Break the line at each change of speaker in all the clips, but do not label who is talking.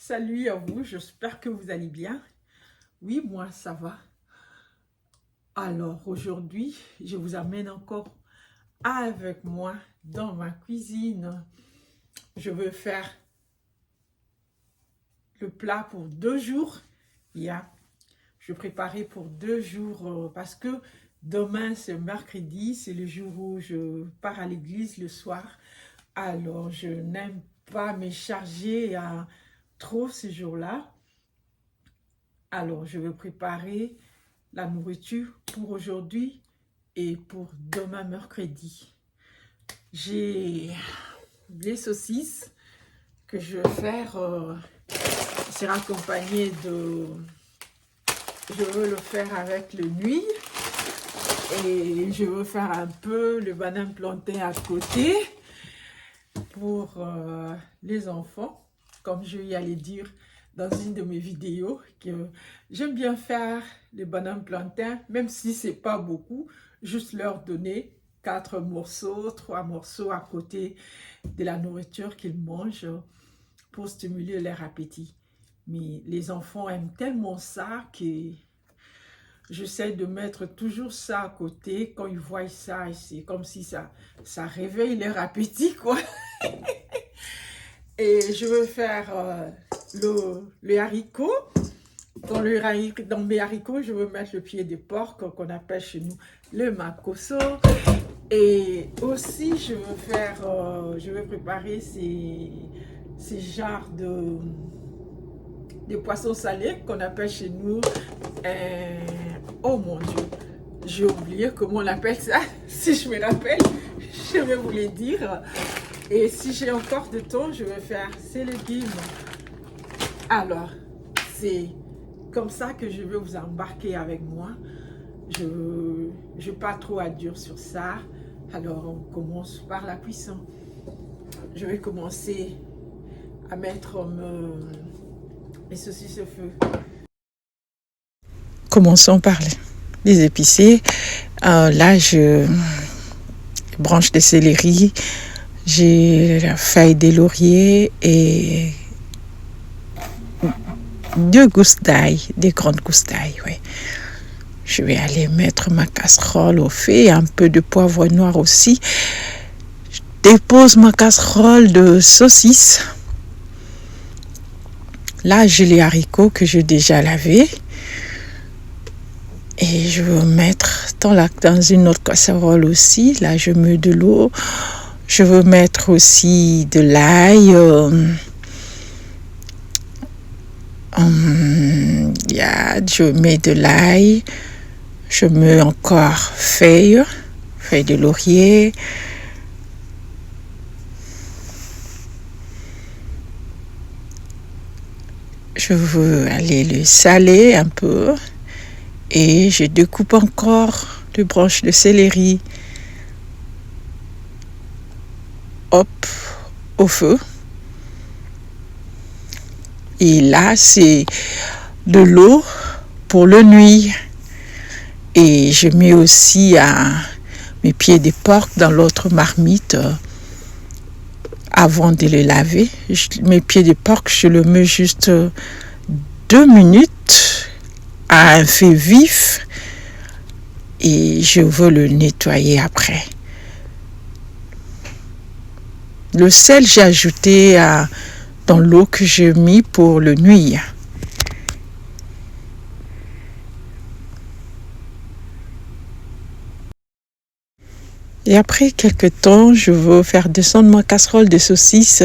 Salut à vous, j'espère que vous allez bien. Oui, moi, ça va. Alors, aujourd'hui, je vous amène encore avec moi dans ma cuisine. Je veux faire le plat pour 2 jours. Je préparais pour 2 jours parce que demain, c'est mercredi, c'est le jour où je pars à l'église le soir. Alors, je n'aime pas me charger trop ce jour-là. Alors, je vais préparer la nourriture pour aujourd'hui et pour demain mercredi. J'ai des saucisses que je vais faire. C'est accompagné de... Je veux le faire avec le nuit. Et je veux faire un peu le banane plantain à côté pour les enfants. Comme je y allais dire dans une de mes vidéos, que j'aime bien faire les bananes plantain, même si c'est pas beaucoup, juste leur donner 4 morceaux, 3 morceaux à côté de la nourriture qu'ils mangent pour stimuler leur appétit. Mais les enfants aiment tellement ça que j'essaie de mettre toujours ça à côté. Quand ils voient ça, c'est comme si ça réveille leur appétit, quoi. Et je veux faire le haricot. Dans mes haricots, je veux mettre le pied de porc qu'on appelle chez nous le makoso. Et aussi, je veux préparer ces genres de poissons salés qu'on appelle chez nous. Oh mon Dieu, j'ai oublié comment on appelle ça. Si je me rappelle, je vais vous le dire. Et si j'ai encore de temps, je vais faire ces légumes. Alors, c'est comme ça que je vais vous embarquer avec moi. Je ne pas trop à dur sur ça. Alors, on commence par la cuisson. Je vais commencer à mettre mes saucisses au feu. Commençons par les épicés. Là, je branche de céleri. J'ai la feuille de laurier et 2 gousses d'ail, des grandes gousses d'ail, oui. Je vais aller mettre ma casserole au feu, un peu de poivre noir aussi. Je dépose ma casserole de saucisses. Là, j'ai les haricots que j'ai déjà lavés. Et je vais mettre dans une autre casserole aussi. Là, je mets de l'eau. Je veux mettre aussi de l'ail. Je mets de l'ail. Je mets encore feuilles de laurier. Je veux aller le saler un peu. Et je découpe encore des branches de céleri. Hop, au feu. Et là, c'est de l'eau pour le nuit. Et je mets aussi mes pieds de porc dans l'autre marmite avant de les laver. Mes pieds de porc, je le mets juste 2 minutes à un feu vif et je veux le nettoyer après. Le sel, j'ai ajouté dans l'eau que j'ai mis pour le nuit. Et après quelques temps, je veux faire descendre ma casserole de saucisses.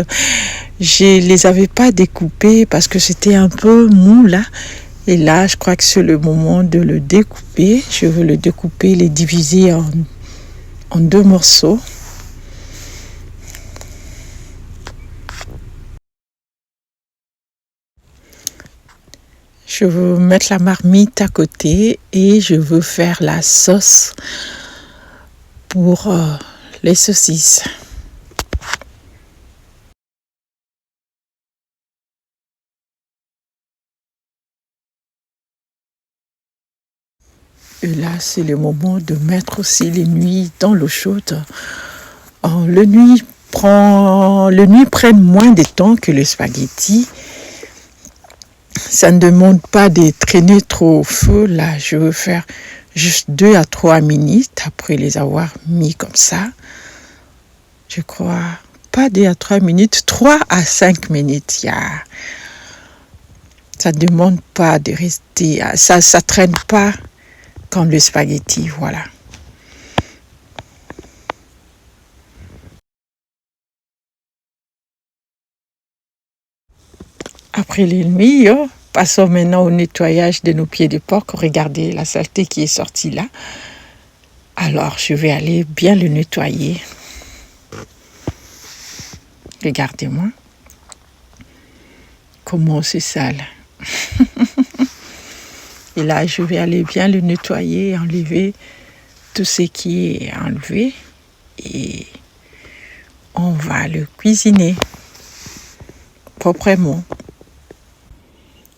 Je les avais pas découpées parce que c'était un peu mou là. Et là, je crois que c'est le moment de le découper. Je veux le découper, les diviser en 2 morceaux. Je veux mettre la marmite à côté et je veux faire la sauce pour les saucisses. Et là, c'est le moment de mettre aussi les nouilles dans l'eau chaude. Le nuit prend moins de temps que le spaghetti. ça ne demande pas de traîner trop au feu. Là, je veux faire juste 2 à 3 minutes après les avoir mis comme ça. Je crois pas 2 à 3 minutes, 3 à 5 minutes. Ça ne demande pas de rester, ça traîne pas comme le spaghetti, voilà. Après les nuits, passons maintenant au nettoyage de nos pieds de porc. Regardez la saleté qui est sortie là. Alors, je vais aller bien le nettoyer. Regardez-moi. Comment c'est sale. Et là, je vais aller bien le nettoyer, enlever tout ce qui est enlevé. Et on va le cuisiner proprement.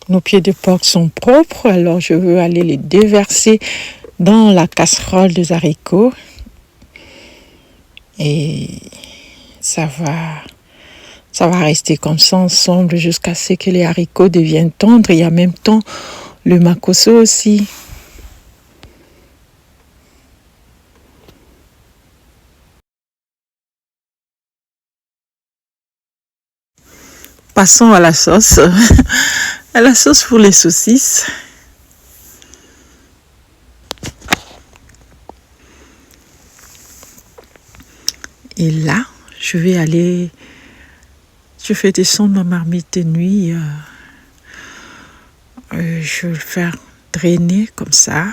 Nos pieds de porc sont propres, alors je veux aller les déverser dans la casserole des haricots. Et ça va rester comme ça ensemble jusqu'à ce que les haricots deviennent tendres. Et en même temps, le makoso aussi. Passons à la sauce. À la sauce pour les saucisses. Et là, je fais descendre ma marmite de nuit. Je vais le faire drainer comme ça.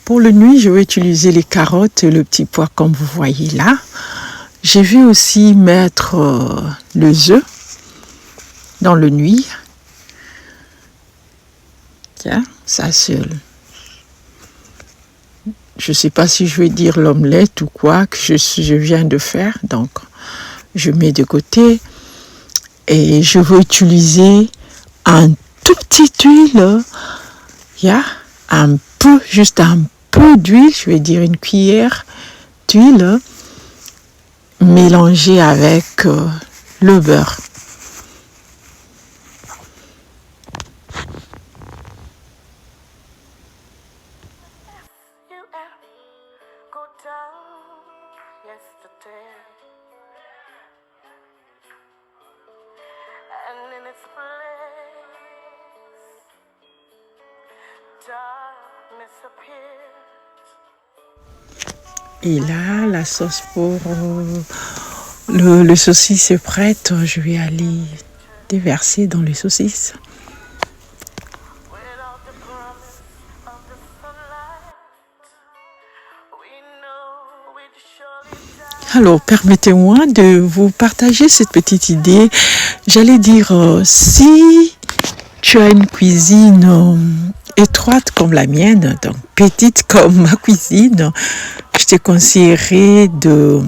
Pour le nuit, je vais utiliser les carottes et le petit pois comme vous voyez là. J'ai vu aussi mettre les œufs dans le nuit. Tiens, ça c'est... Je ne sais pas si je vais dire l'omelette ou quoi que je viens de faire. Donc, je mets de côté. Et je vais utiliser un tout petit huile. Juste un peu d'huile. Je vais dire une cuillère d'huile mélangée avec le beurre. Et là, la sauce pour le saucisse est prête. Je vais aller déverser dans les saucisses. Alors, permettez-moi de vous partager cette petite idée. J'allais dire, si tu as une cuisine étroite comme la mienne, donc petite comme ma cuisine, je te conseillerais de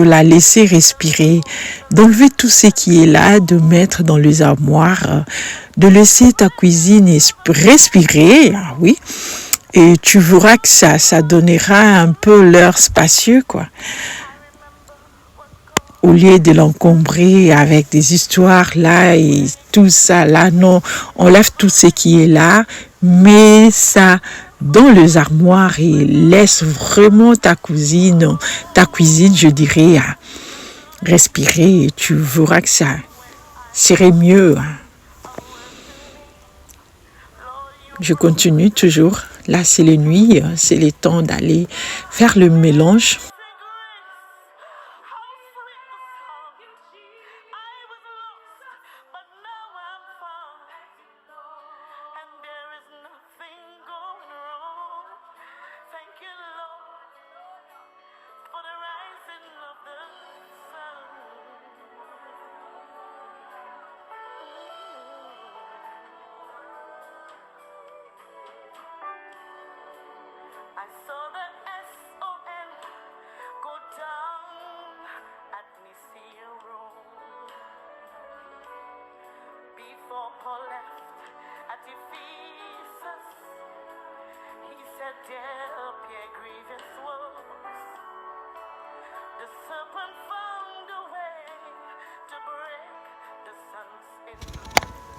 la laisser respirer, d'enlever tout ce qui est là, de mettre dans les armoires, de laisser ta cuisine respirer, oui, et tu verras que ça donnera un peu l'air spacieux, quoi. Au lieu de l'encombrer avec des histoires là et tout ça là, non, on lève tout ce qui est là, mets ça dans les armoires et laisse vraiment ta cuisine, je dirais, à respirer et tu verras que ça serait mieux. Je continue toujours. Là, c'est les nuits, c'est le temps d'aller faire le mélange.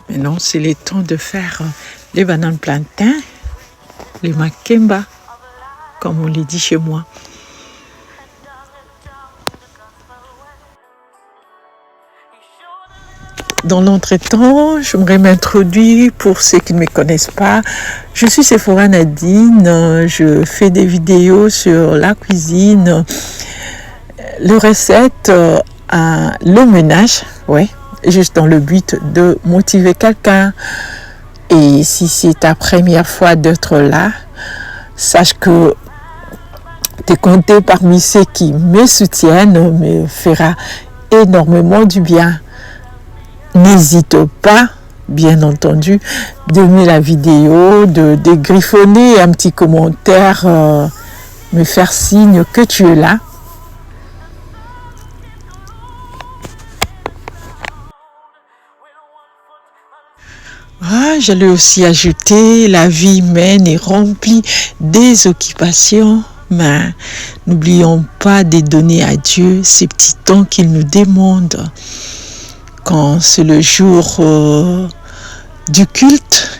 Maintenant, c'est le temps de faire les bananes plantains, les makemba, comme on les dit chez moi. Dans l'entretemps, j'aimerais m'introduire pour ceux qui ne me connaissent pas. Je suis Sephora Nadine, je fais des vidéos sur la cuisine, les recettes, le ménage, ouais, juste dans le but de motiver quelqu'un. Et si c'est ta première fois d'être là, sache que tu es compté parmi ceux qui me soutiennent, me fera énormément du bien. N'hésite pas, bien entendu, d'aimer la vidéo, de griffonner un petit commentaire, me faire signe que tu es là. J'allais aussi ajouter, la vie humaine est remplie des occupations, mais n'oublions pas de donner à Dieu ces petits temps qu'il nous demande. Quand c'est le jour du culte,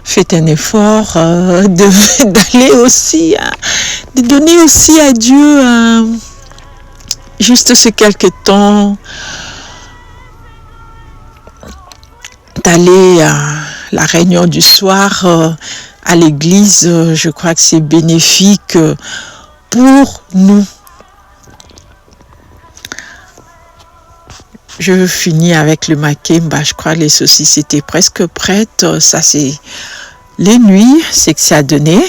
faites un effort d'aller aussi, de donner aussi à Dieu juste ces quelques temps, d'aller à la réunion du soir à l'église. Je crois que c'est bénéfique pour nous. Je finis avec le makemba. Je crois que les saucisses étaient presque prêtes. Ça, c'est les nuits, c'est que ça a donné.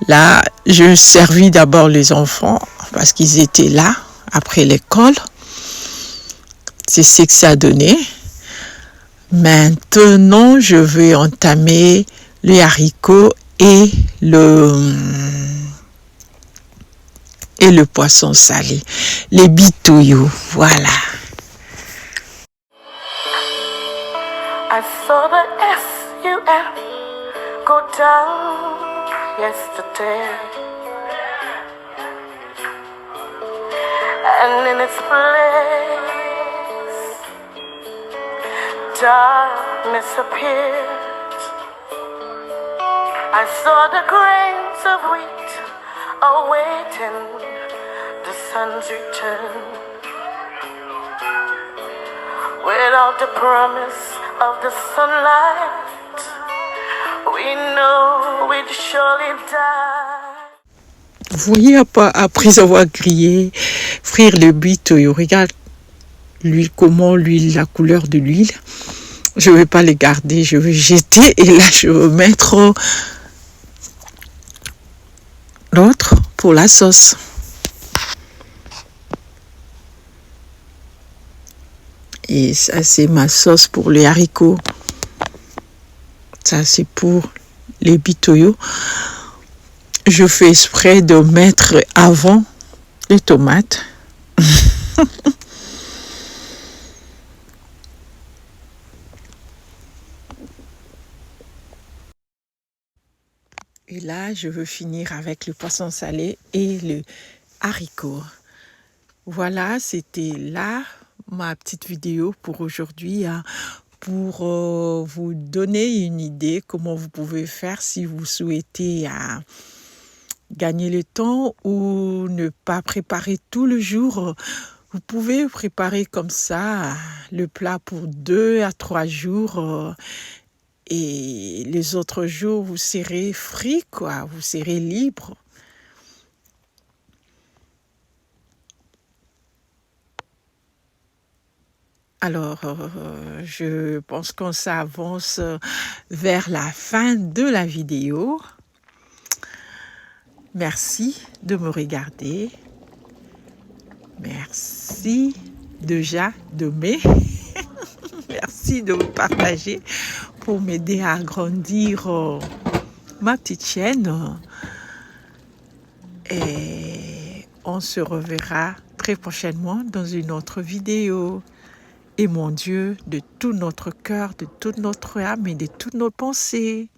Là, je servis d'abord les enfants parce qu'ils étaient là après l'école. C'est ce que ça a donné. Maintenant, je vais entamer les haricots et le poisson salé, les bitouyos, voilà.
I saw the S-U-N go down yesterday, and in its place darkness appeared. I saw the grains of wheat awaiting the sun's return, without the promise of the sunlight, we know we'd surely die.
Vous voyez, après avoir grillé, frire le bitoyo, regarde l'huile, comment l'huile, la couleur de l'huile. Je ne vais pas les garder, je vais jeter et là je vais mettre l'autre pour la sauce. Et ça, c'est ma sauce pour les haricots. Ça, c'est pour les bitoyos. Je fais exprès de mettre avant les tomates. Et là, je veux finir avec le poisson salé et le haricot. Voilà, c'était là ma petite vidéo pour aujourd'hui, pour vous donner une idée comment vous pouvez faire si vous souhaitez gagner le temps ou ne pas préparer tout le jour. Vous pouvez préparer comme ça le plat pour 2 à 3 jours et les autres jours vous serez free, quoi, vous serez libre. Alors, je pense qu'on s'avance vers la fin de la vidéo. Merci de me regarder. Merci déjà de m'aimer. Merci de me partager pour m'aider à agrandir ma petite chaîne. Et on se reverra très prochainement dans une autre vidéo. Et mon Dieu, de tout notre cœur, de toute notre âme et de toutes nos pensées.